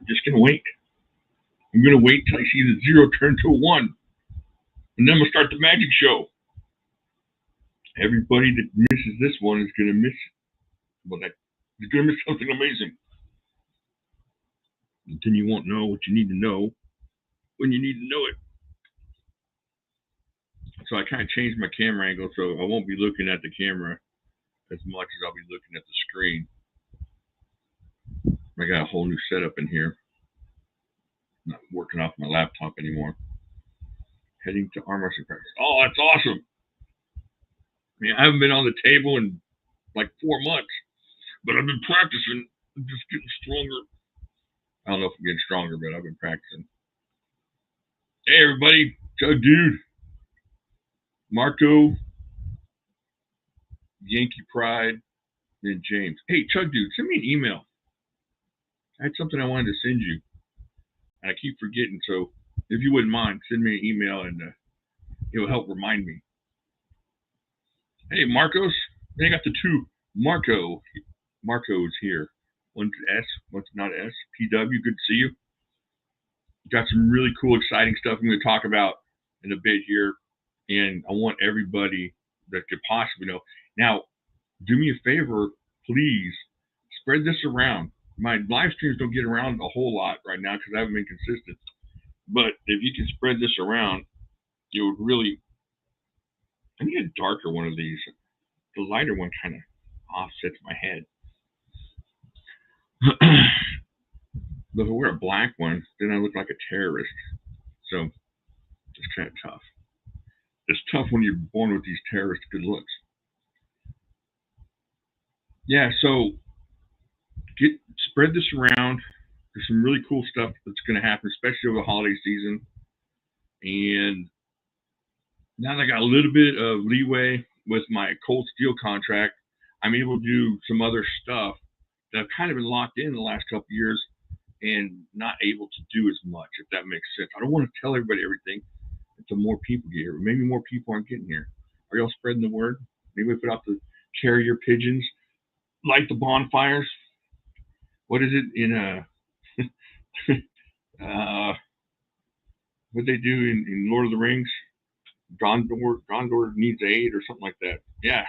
I'm just gonna wait. I'm gonna wait till I see the 0 turn to a 1, and then we'll start the magic show. Everybody that misses this one is gonna miss. Well, you're gonna miss something amazing. And then you won't know what you need to know when you need to know it. So I kind of changed my camera angle so I won't be looking at the camera as much as I'll be looking at the screen. I got a whole new setup in here. I'm not working off my laptop anymore. Heading to arm wrestling practice. Oh, that's awesome. I mean, I haven't been on the table in like 4 months, but I've been practicing. I'm just getting stronger. I don't know if I'm getting stronger, but I've been practicing. Hey, everybody. Chug Dude. Marco. Yankee Pride. And James. Hey, Chug Dude, send me an email. I had something I wanted to send you. And I keep forgetting, so if you wouldn't mind, send me an email and it'll help remind me. Hey, Marcos. They got the two Marco's here. One's S, one's not S. PW, good to see you. Got some really cool, exciting stuff I'm going to talk about in a bit here. And I want everybody that could possibly know. Now, do me a favor, please spread this around. My live streams don't get around a whole lot right now because I haven't been consistent. But if you can spread this around, it would really. I need a darker one of these. The lighter one kind of offsets my head. But if I wear a black one, then I look like a terrorist. So it's kind of tough. It's tough when you're born with these terrorist good looks. Yeah, so spread this around. There's some really cool stuff that's going to happen, especially over the holiday season. And now that I got a little bit of leeway with my cold steel contract, I'm able to do some other stuff that I've kind of been locked in the last couple of years and not able to do as much, if that makes sense. I don't want to tell everybody everything until more people get here. Maybe more people aren't getting here. Are y'all spreading the word? Maybe we put out the carrier pigeons, light the bonfires. What is it in what they do in Lord of the Rings? Gondor needs aid or something like that. Yeah,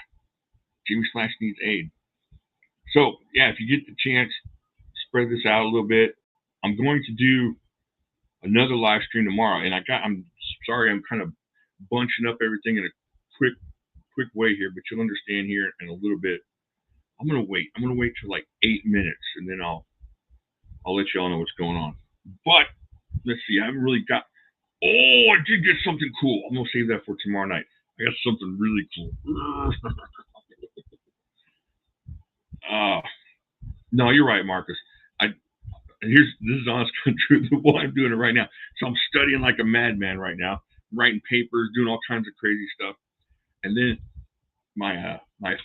Jimmy Slash needs aid. So yeah, if you get the chance, spread this out a little bit. I'm going to do another live stream tomorrow, and I'm sorry, I'm kind of bunching up everything in a quick way here, but you'll understand here in a little bit. I'm gonna wait. I'm gonna wait for like 8 minutes, and then I'll let you all know what's going on. But let's see, I haven't really got. Oh, I did get something cool. I'm gonna save that for tomorrow night. I got something really cool. No, you're right, Marcus. This is honest truth of why I'm doing it right now. So I'm studying like a madman right now, writing papers, doing all kinds of crazy stuff, and then my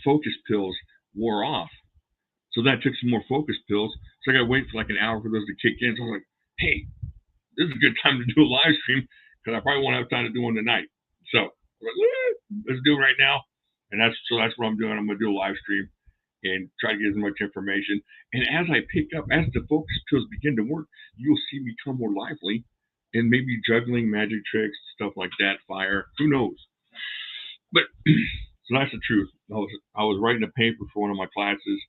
focus pills wore off. So then I took some more focus pills. So I got to wait for like an hour for those to kick in. So I was like, hey, this is a good time to do a live stream because I probably won't have time to do one tonight. So let's do it right now. And that's what I'm doing. I'm going to do a live stream and try to get as much information. And as I pick up, as the focus pills begin to work, you'll see me become more lively and maybe juggling magic tricks, stuff like that, fire, who knows. But so that's the truth. I was writing a paper for one of my classes,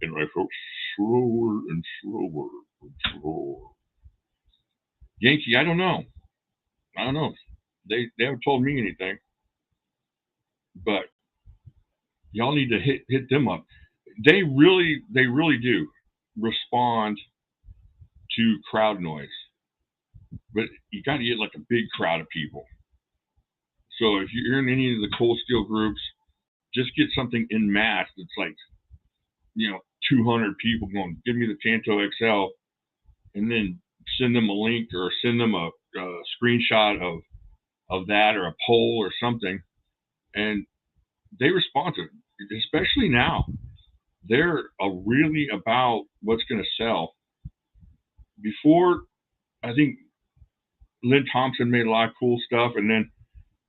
and I felt slower and slower and slower. Yankee, I don't know. They haven't told me anything. But y'all need to hit them up. They really do respond to crowd noise. But you got to get like a big crowd of people. So if you're in any of the cold steel groups, just get something in mass that's like, 200 people going, give me the Tanto XL, and then send them a link or send them a screenshot of that or a poll or something. And they respond to it, especially now. They're really about what's going to sell. Before, I think Lynn Thompson made a lot of cool stuff, and then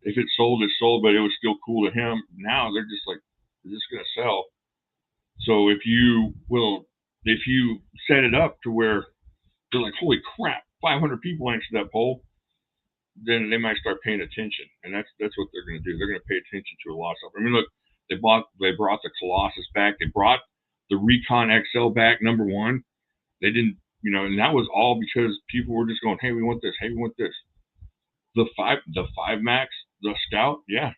if it sold, it sold, but it was still cool to him. Now they're just like, is this going to sell? So if you set it up to where they're like, holy crap, 500 people answered that poll. Then they might start paying attention, and that's what they're going to do. They're going to pay attention to a lot of stuff. I mean, look, they brought the Colossus back. They brought the Recon XL back, #1. They didn't, and that was all because people were just going, hey, we want this. Hey, we want this. The 5 Max, the Scout, yeah,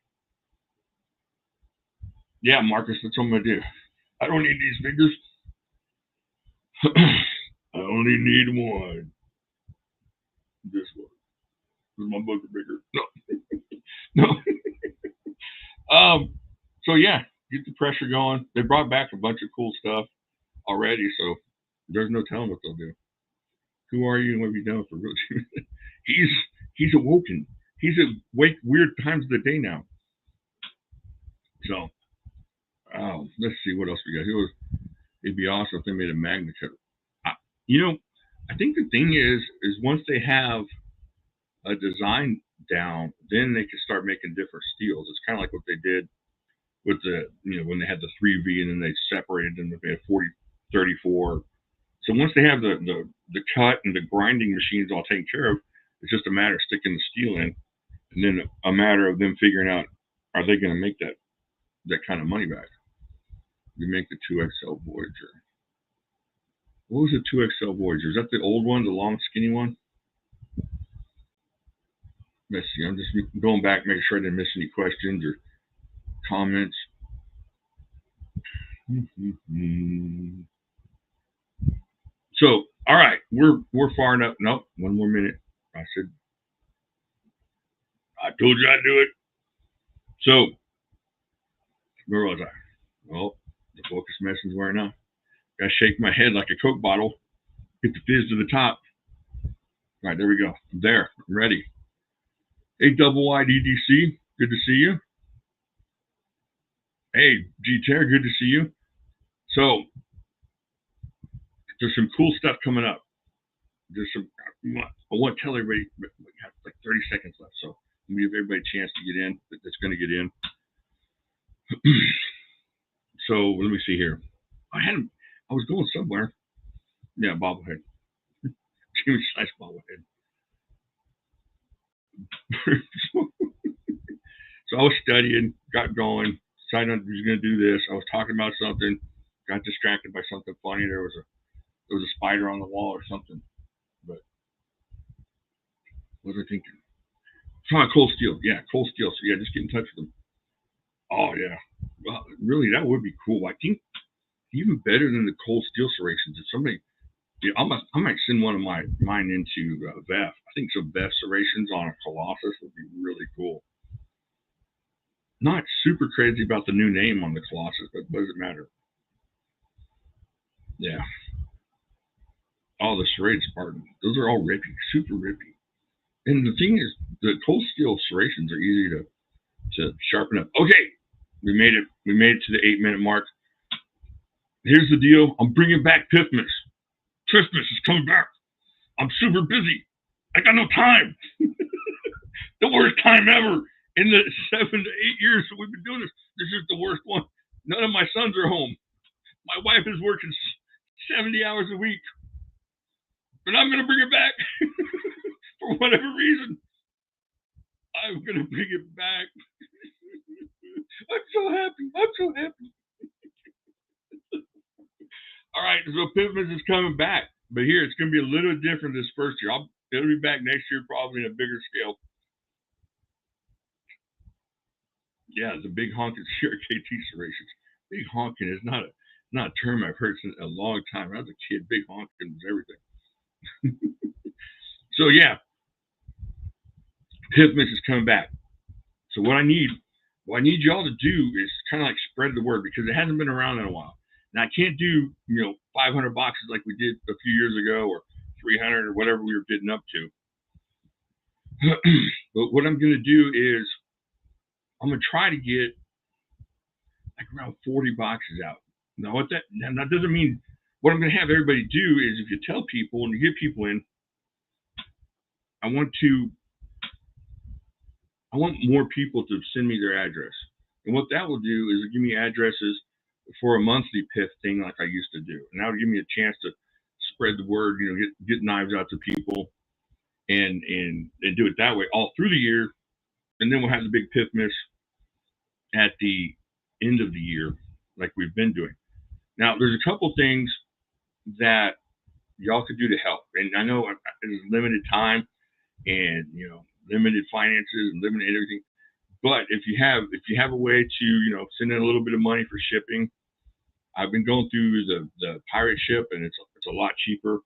Marcus, that's what I'm going to do. I don't need these figures. I only need one. This one. Because my books are bigger. No. So yeah, get the pressure going. They brought back a bunch of cool stuff already, so there's no telling what they'll do. Who are you and what have you done for real? He's awoken. He's awake weird times of the day now. So, let's see what else we got. It'd be awesome if they made a Magna Cut. I think the thing is once they have a design down, then they can start making different steels. It's kind of like what they did with the, when they had the 3V and then they separated them, they had 40, 34. So once they have the cut and the grinding machines all taken care of, it's just a matter of sticking the steel in, and then a matter of them figuring out, are they going to make that kind of money back? We make the 2XL Voyager. What was the 2XL Voyager? Is that the old one, the long, skinny one? Let's see. I'm just going back, making sure I didn't miss any questions or comments. So, all right, we're far enough. Nope, one more minute. I told you I'd do it. So, where was I? Well, the focus message wearing off. Gotta shake my head like a Coke bottle. Get the fizz to the top. All right, there we go. I'm there. I'm ready. Hey, double wide EDC. Good to see you. Hey, G-Tear. Good to see you. So, there's some cool stuff coming up. I want to tell everybody, we have like 30 seconds left, so I'm going to give everybody a chance to get in, that's going to get in. So, let me see here. I was going somewhere. Yeah, bobblehead. Jimi size bobblehead. So I was studying, got going, decided I was going to do this. I was talking about something, got distracted by something funny. There was a spider on the wall or something. But what was I thinking? Cold Steel. Yeah, Cold Steel. So yeah, just get in touch with them. Oh yeah. Well, really, that would be cool. I think even better than the Cold Steel serrations. If somebody, I might send one of mine into VEF. I think some VEF serrations on a Colossus would be really cool. Not super crazy about the new name on the Colossus, but what does it matter? Yeah. Oh, the serrated Spartan. Those are all rippy, super rippy. And the thing is, the Cold Steel serrations are easy to sharpen up. Okay, we made it. We made it to the 8-minute mark. Here's the deal. I'm bringing back PIFMAS. Christmas is coming back. I'm super busy. I got no time. The worst time ever. In the 7 to 8 years that we've been doing this, this is the worst one. None of my sons are home. My wife is working 70 hours a week. But I'm going to bring it back. For whatever reason. I'm going to bring it back. I'm so happy. I'm so happy. All right, so PIFMAS is coming back. But here, it's going to be a little different this first year. It'll be back next year, probably in a bigger scale. Yeah, the big honking CRKT serrations. Big honking is not a term I've heard since a long time. When I was a kid, big honking was everything. So yeah, PIFMAS is coming back. So what I need y'all to do is kind of like spread the word, because it hasn't been around in a while. Now I can't do 500 boxes like we did a few years ago, or 300 or whatever we were bidding up to. But what I'm going to do is I'm going to try to get like around 40 boxes out. Now that doesn't mean, what I'm going to have everybody do is, if you tell people and you get people in, I want more people to send me their address. And what that will do is give me addresses for a monthly PIF thing like I used to do. And that will give me a chance to spread the word, get knives out to people and do it that way all through the year. And then we'll have the big PIFMAS at the end of the year, like we've been doing. Now, there's a couple things that y'all could do to help. And I know there's limited time and, limited finances and limited everything. But if you have a way to, send in a little bit of money for shipping, I've been going through the pirate ship, and it's a lot cheaper.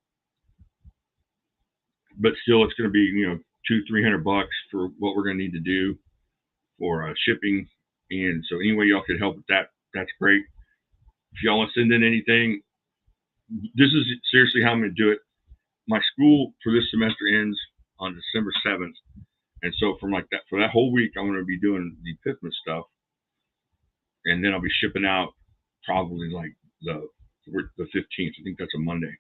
But still, it's going to be, $200-300 for what we're going to need to do for shipping. And so anyway, y'all could help with that. That's great. If y'all want to send in anything, this is seriously how I'm going to do it. My school for this semester ends on December 7th. And so for that whole week, I'm going to be doing the PIFMAS stuff. And then I'll be shipping out probably like the 15th. I think that's a Monday.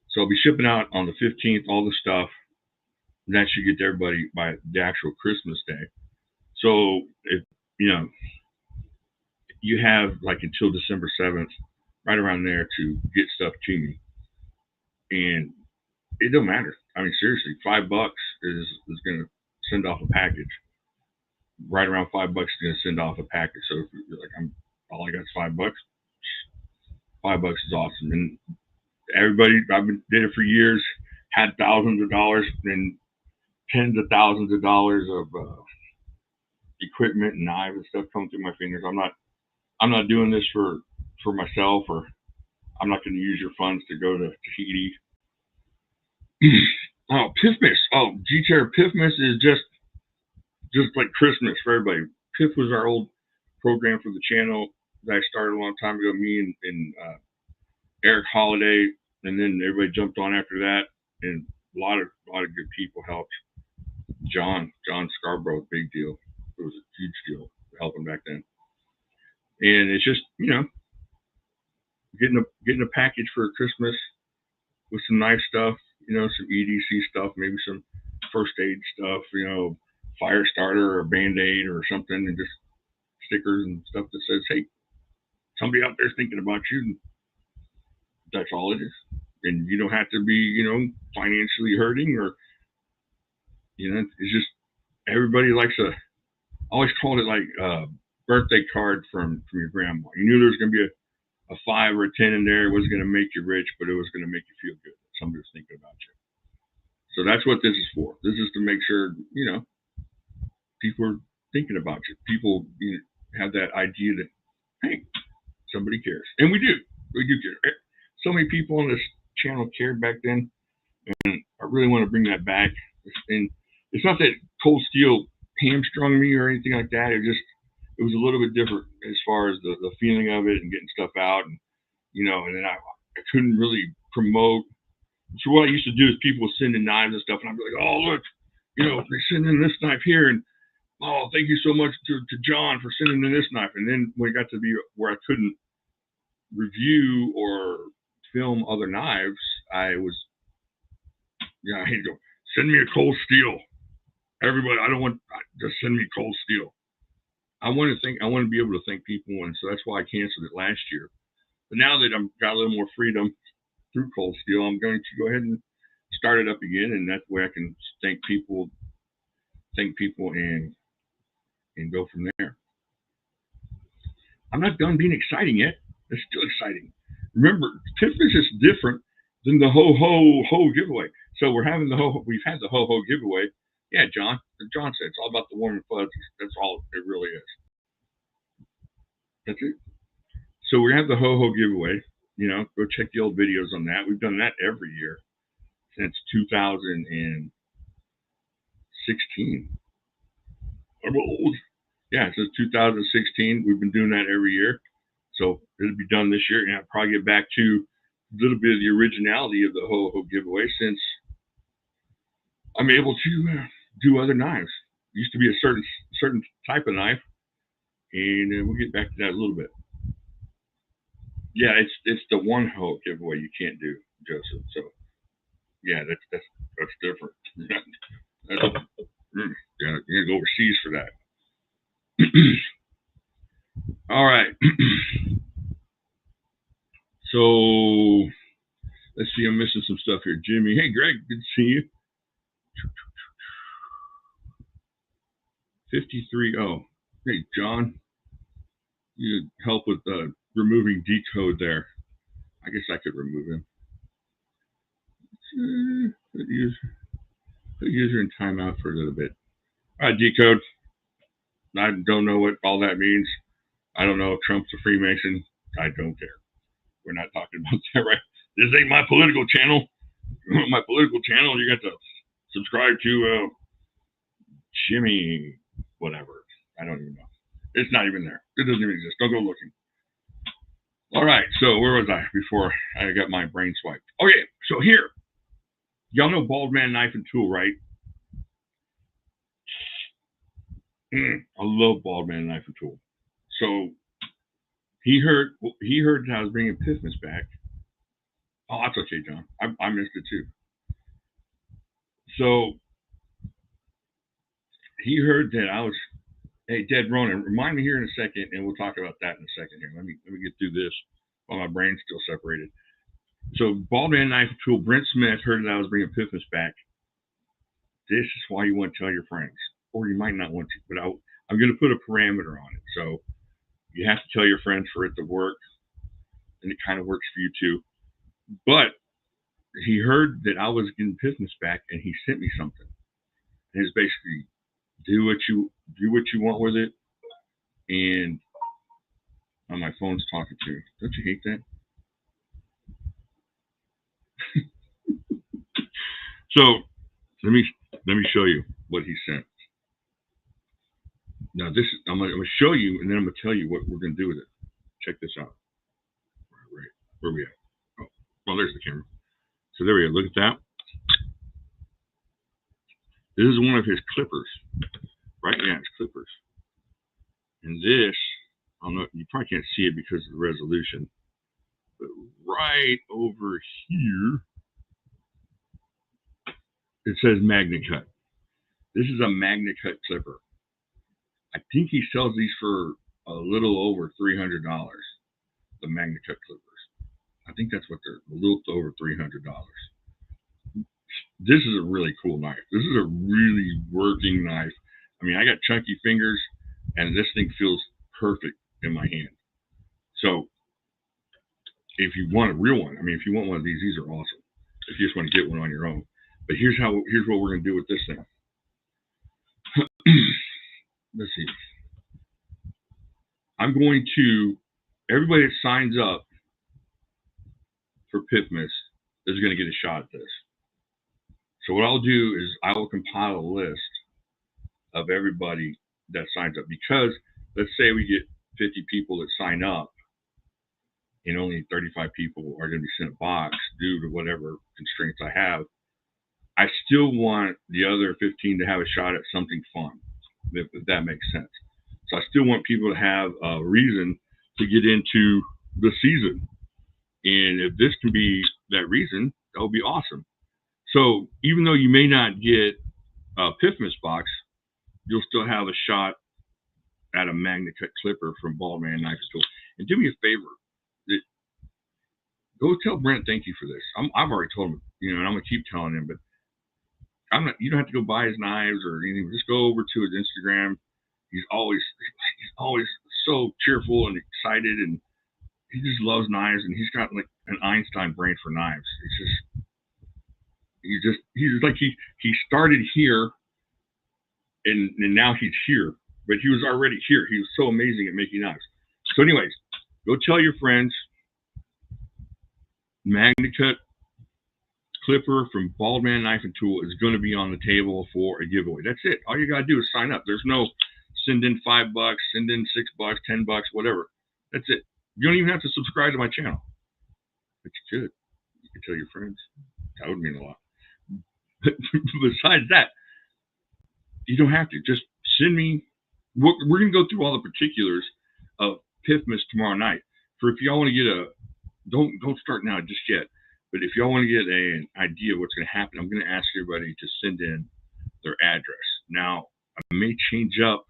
So I'll be shipping out on the 15th, all the stuff. And that should get to everybody by the actual Christmas day. So if, you have like until December 7th, right around there to get stuff to me. And it don't matter. I mean, seriously, $5 is going to send off a package. Right around $5 is going to send off a package. So if you're like, all I got is $5, $5 is awesome. And everybody, did it for years, had thousands of dollars and tens of thousands of dollars of equipment and knives and stuff come through my fingers. I'm not doing this for myself, or I'm not going to use your funds to go to Tahiti. Oh, PIFMAS. Oh, G-Terror, PIFMAS is just like Christmas for everybody. PIF was our old program for the channel that I started a long time ago, me and Eric Holiday, and then everybody jumped on after that, and a lot of good people helped. John Scarborough, big deal. It was a huge deal helping back then. And it's just, getting a package for Christmas with some nice stuff, some EDC stuff, maybe some first aid stuff, fire starter or Band-Aid or something, and just stickers and stuff that says, hey, somebody out there's thinking about you. That's all it is. And you don't have to be, financially hurting, or, it's just everybody likes I always called it like a birthday card from your grandma. You knew there was going to be a 5 or a 10 in there. It wasn't going to make you rich, but it was going to make you feel good. Somebody was thinking about you. So that's what this is for. This is to make sure, people are thinking about you. People have that idea that, hey, somebody cares. And we do. We do care. So many people on this channel cared back then, and I really want to bring that back. And it's not that Cold Steel hamstrung me or anything like that. It was a little bit different as far as the feeling of it and getting stuff out, and and then I couldn't really promote. So what I used to do is people would send in knives and stuff, and I'd be like, oh look, they send in this knife here, and oh, thank you so much to John for sending in this knife. And then when it got to be where I couldn't review or film other knives, I had to go, send me a Cold Steel. Everybody, I don't want, just send me Cold Steel. I want to be able to thank people, and so that's why I canceled it last year. But now that I've got a little more freedom through Cold Steel, I'm going to go ahead and start it up again, and that way I can thank people and go from there. I'm not done being exciting yet. It's still exciting. Remember, PIFMAS is different than the ho giveaway. So we've had the ho giveaway. Yeah, John said it's all about the warm and fuzzies. That's all it really is. That's it. So we have the ho giveaway. Go check the old videos on that. We've done that every year since 2016. I'm old. Yeah, since 2016, we've been doing that every year. So it'll be done this year, and I'll probably get back to a little bit of the originality of the ho giveaway, since I'm able to do other knives. It used to be a certain type of knife, and we'll get back to that a little bit. Yeah, it's the one ho giveaway you can't do, Joseph. So yeah, that's different. Yeah, you go overseas for that. All right. So let's see I'm missing some stuff here. Jimmy. Hey, Greg. Good to see you. 53. Oh, hey, John. You help with removing decode there. I guess I could remove him. Put user in timeout for a little bit. All right, decode. I don't know what all that means. I don't know if Trump's a Freemason. I don't care. We're not talking about that, right? This ain't my political channel. My political channel, you got to subscribe to Jimi, whatever. I don't even know. It's not even there. It doesn't even exist. Don't go looking. All right, so where was I before I got my brain swiped? Okay, so here. Y'all know Bald Man Knife and Tool, right? I love Bald Man Knife and Tool. So he heard that I was bringing PIFMAS back. Oh, that's okay, John. I missed it too. So he heard that I was, hey, Dead Ronan, remind me here in a second, and we'll talk about that in a second here. Let me get through this while my brain's still separated. So Bald Man Knife and Tool, Brent Smith heard that I was bringing PIFMAS back. This is why you want to tell your friends, or you might not want to, but I'm going to put a parameter on it. So you have to tell your friends for it to work, and it kind of works for you too. But he heard that I was getting PIFMAS back, and he sent me something. And it's basically do what you want with it. And oh, my phone's talking to me. Don't you hate that? So let me show you what he sent. Now this is, I'm gonna show you, and then I'm gonna tell you what we're gonna do with it. Check this out. Right, where are we at? Oh, well, there's the camera. So there we go. Look at that. This is one of his clippers, right? Yeah, it's clippers. And this, I don't know, you probably can't see it because of the resolution, but right over here, it says Magna Cut. This is a Magna Cut clipper. I think he sells these for a little over $300. The Magna Cut clippers. I think that's what they're, a little over $300. This is a really cool knife. This is a really working knife. I mean, I got chunky fingers, and this thing feels perfect in my hand. So if you want a real one, I mean, if you want one of these are awesome. If you just want to get one on your own. But here's what we're going to do with this thing. Let's see. I'm going to, everybody that signs up for PIFMAS is going to get a shot at this. So what I'll do is I will compile a list of everybody that signs up, because let's say we get 50 people that sign up and only 35 people are going to be sent a box due to whatever constraints I have. I still want the other 15 to have a shot at something fun, if that makes sense. So I still want people to have a reason to get into the season. And if this can be that reason, that would be awesome. So even though you may not get a PIFMAS box, you'll still have a shot at a Magna Cut clipper from Bald Man Knife Tool. And do me a favor. Go tell Brent thank you for this. I've already told him, you know, and I'm going to keep telling him, but you don't have to go buy his knives or anything. Just go over to his Instagram. He's always so cheerful and excited, and he just loves knives, and he's got like an Einstein brain for knives. He's like he started here and now he's here, but he was already here. He was so amazing at making knives. So anyways, go tell your friends. Magna Cut clipper from Bald Man Knife and Tool is going to be on the table for a giveaway. That's it. All you got to do is sign up. There's no send in $5, send in $6, $10, whatever. That's it. You don't even have to subscribe to my channel. But you could. You could tell your friends. That would mean a lot. Besides that, you don't have to. Just send me. We're going to go through all the particulars of PIFMAS tomorrow night. For if y'all want to get a, don't start now just yet. But if y'all want to get an idea of what's going to happen, I'm going to ask everybody to send in their address. Now, I may change up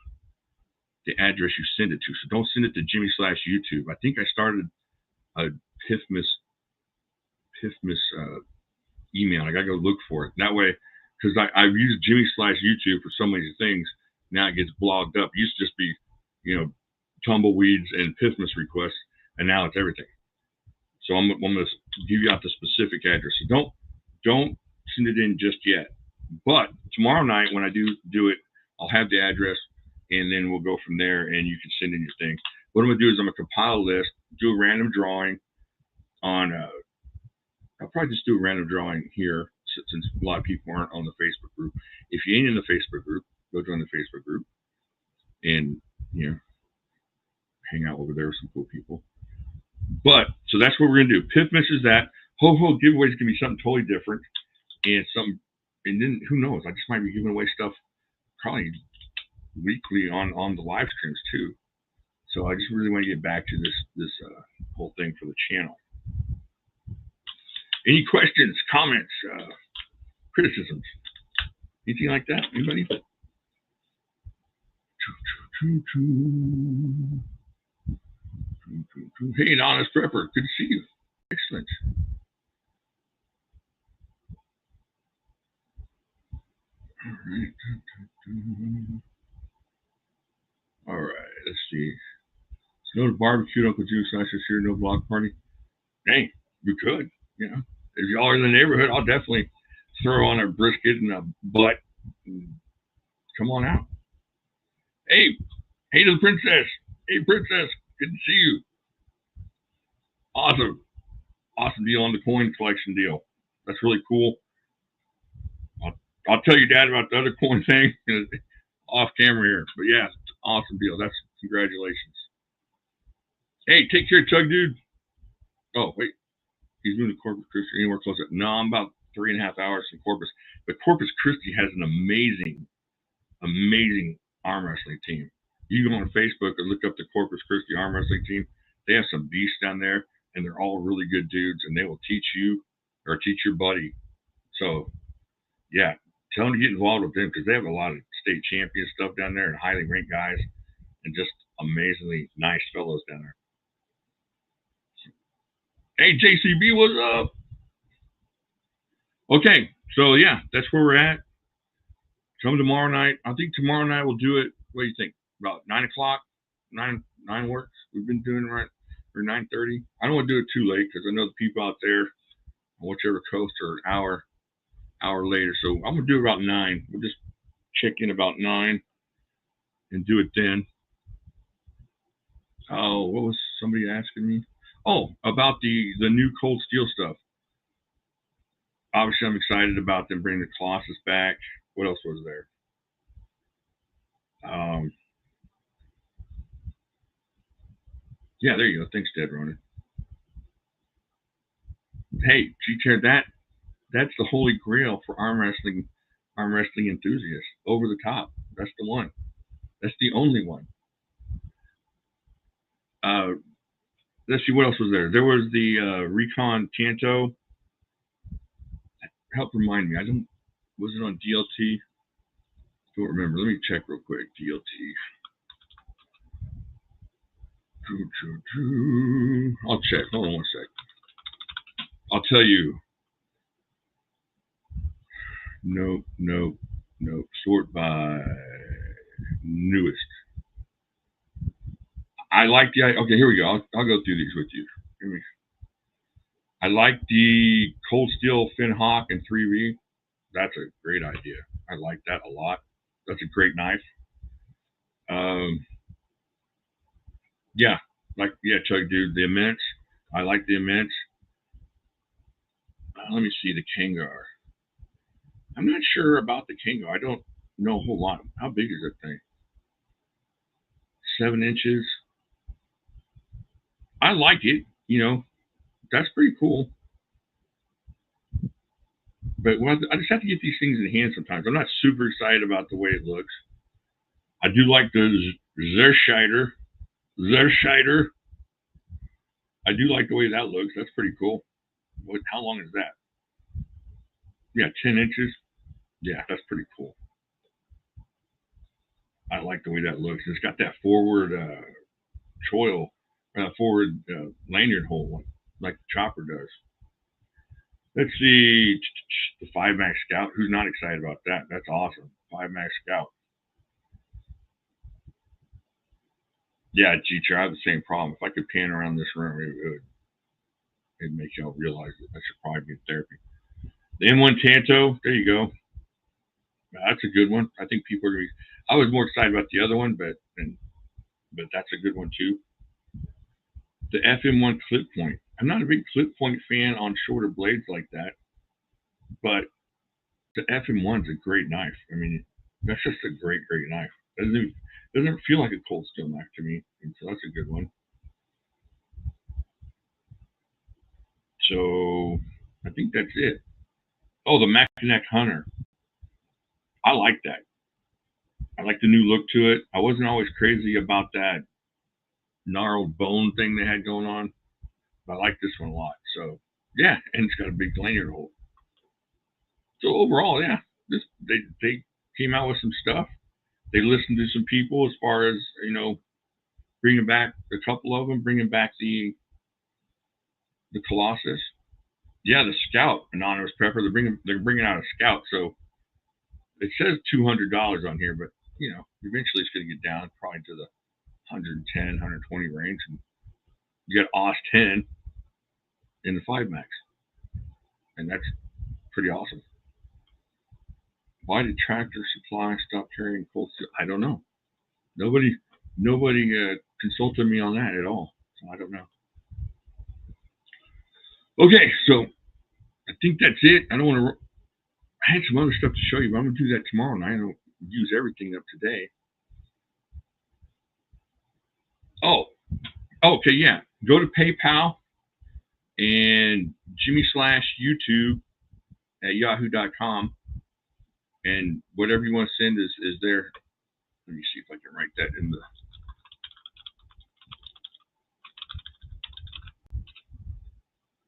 the address you send it to. So don't send it to Jimi/YouTube. I think I started a PIFMAS email. I gotta go look for it. That way, because I've used Jimi/YouTube for so many things. Now it gets blogged up. It used to just be, tumbleweeds and PIFMAS requests, and now it's everything. So I'm gonna give you out the specific address. So don't send it in just yet. But tomorrow night when I do it, I'll have the address, and then we'll go from there, and you can send in your thing. What I'm gonna do is I'm gonna compile a list, do a random drawing on. I'll probably just do a random drawing here since a lot of people aren't on the Facebook group. If you ain't in the Facebook group, go join the Facebook group, and hang out over there with some cool people. But so that's what we're gonna do. PIFMAS is that. Ho giveaways can be something totally different, and then who knows? I just might be giving away stuff probably weekly on the live streams too. So I just really want to get back to this whole thing for the channel. Any questions, comments, criticisms, anything like that? Anybody? Hey, an honest prepper. Good to see you. Excellent. All right. Let's see. So no barbecue, Uncle Juice, nice to see no block party. Dang, you could. If y'all are in the neighborhood, I'll definitely throw on a brisket and a butt. Come on out. Hey to the princess. Hey, princess. Good to see you. Awesome deal on the coin collection deal. That's really cool. I'll tell your dad about the other coin thing off camera here. But yeah, awesome deal. That's congratulations. Hey, take care, Chug dude. Oh wait, he's moving to Corpus Christi anywhere close up. No, I'm about 3.5 hours from Corpus. But Corpus Christi has an amazing arm wrestling team. You go on Facebook and look up the Corpus Christi arm wrestling team. They have some beasts down there, and they're all really good dudes, and they will teach you or teach your buddy. So, yeah, tell them to get involved with them because they have a lot of state champion stuff down there and highly ranked guys and just amazingly nice fellows down there. Hey, JCB, what's up? Okay, so yeah, that's where we're at. Come tomorrow night. I think tomorrow night we'll do it. What do you think? About 9 o'clock? 9 works? We've been doing it right for 9:30. I don't want to do it too late because I know the people out there on whichever coast are an hour later. So I'm going to do it about 9. We'll just check in about 9 and do it then. Oh, what was somebody asking me? Oh, about the new cold steel stuff. Obviously, I'm excited about them bringing the Colossus back. What else was there? Yeah, there you go. Thanks, Dead Ronan. Hey, G-Chair, that's the holy grail for arm wrestling enthusiasts. Over the top. That's the one. That's the only one. Let's see, what else was there? There was the Recon Tanto. Help remind me. Was it on DLT? Don't remember. Let me check real quick. DLT. I'll check. Hold on one sec. I'll tell you. Nope. Sort by newest. I like the. Okay, here we go. I'll go through these with you. I like the Cold Steel Finn Hawk and 3V. That's a great idea. I like that a lot. That's a great knife. Chug dude, the Immense. I like the Immense. Let me see the Kangar. I'm not sure about the Kangar. I don't know a whole lot. How big is that thing? 7 inches. I like it. That's pretty cool. But I just have to get these things in hand sometimes. I'm not super excited about the way it looks. I do like the Zerscheider. I do like the way that looks. That's pretty cool. How long is that? Yeah, 10 inches. Yeah, that's pretty cool. I like the way that looks. It's got that forward forward lanyard hole like the chopper does. Let's see. The 5 Max Scout. Who's not excited about that? That's awesome. 5 Max Scout. Yeah, teacher, I have the same problem. If I could pan around this room, it'd make y'all realize that I should probably be in therapy. The M1 Tanto, there you go. That's a good one. I think people are going to be. I was more excited about the other one, but that's a good one too. The FM1 Clip Point. I'm not a big Clip Point fan on shorter blades like that, but the FM1's a great knife. I mean, that's just a great knife. Doesn't feel like a cold steel knife to me, and so that's a good one. So I think that's it. Oh, the Mackinac Hunter. I like that. I like the new look to it. I wasn't always crazy about that gnarled bone thing they had going on, but I like this one a lot. So yeah, and it's got a big lanyard hole. So overall, yeah, they came out with some stuff. They listened to some people as far as bringing back a couple of them, bringing back the Colossus. Yeah, the Scout, anonymous prepper. They're bringing out a Scout. So it says $200 on here, but eventually it's going to get down probably to the 110, 120 range, and you got OS 10 in the 5 Max, and that's pretty awesome. Why did Tractor Supply stop carrying cold steel? I don't know. Nobody consulted me on that at all, so I don't know. Okay, so I think that's it. I don't want to. I had some other stuff to show you, but I'm going to do that tomorrow night. I don't use everything up today. Oh, okay, yeah. Go to PayPal and Jimi/YouTube at yahoo.com, and whatever you want to send is there. Let me see if I can write that in the.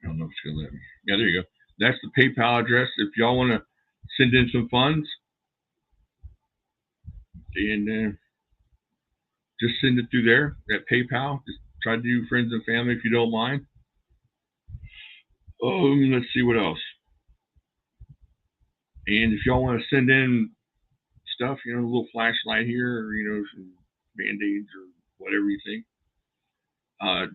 I don't know if it's going to let me. Yeah, there you go. That's the PayPal address. If y'all want to send in some funds, and just send it through there at PayPal. Just try to do friends and family if you don't mind. Let's see what else. And if y'all want to send in stuff, a little flashlight here, or some Band-Aids or whatever you think,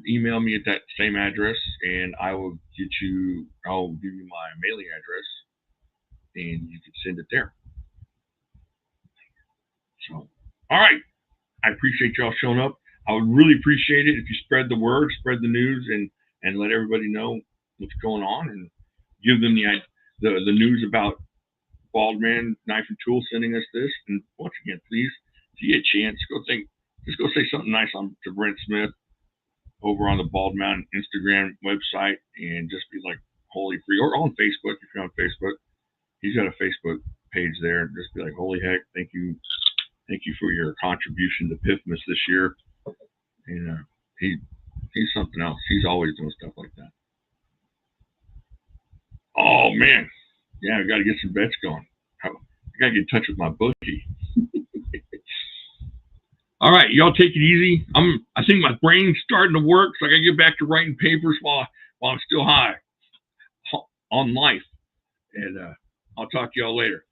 email me at that same address, and I'll give you my mailing address, and you can send it there. So, all right. I appreciate y'all showing up. I would really appreciate it if you spread the word, spread the news, and let everybody know what's going on, and give them the news about Bald Man Knife and Tool sending us this. And once again, please, if you get a chance, just go say something nice to Brent Smith over on the Bald Mountain Instagram website, and just be like, holy free, or on Facebook if you're on Facebook. He's got a Facebook page there. Just be like, holy heck, thank you for your contribution to PIFMAS this year. And he's something else. He's always doing stuff like that. Oh man, yeah, I got to get some bets going. I got to get in touch with my bookie. All right, y'all take it easy. I think my brain's starting to work, so I got to get back to writing papers while I'm still high on life. And I'll talk to y'all later.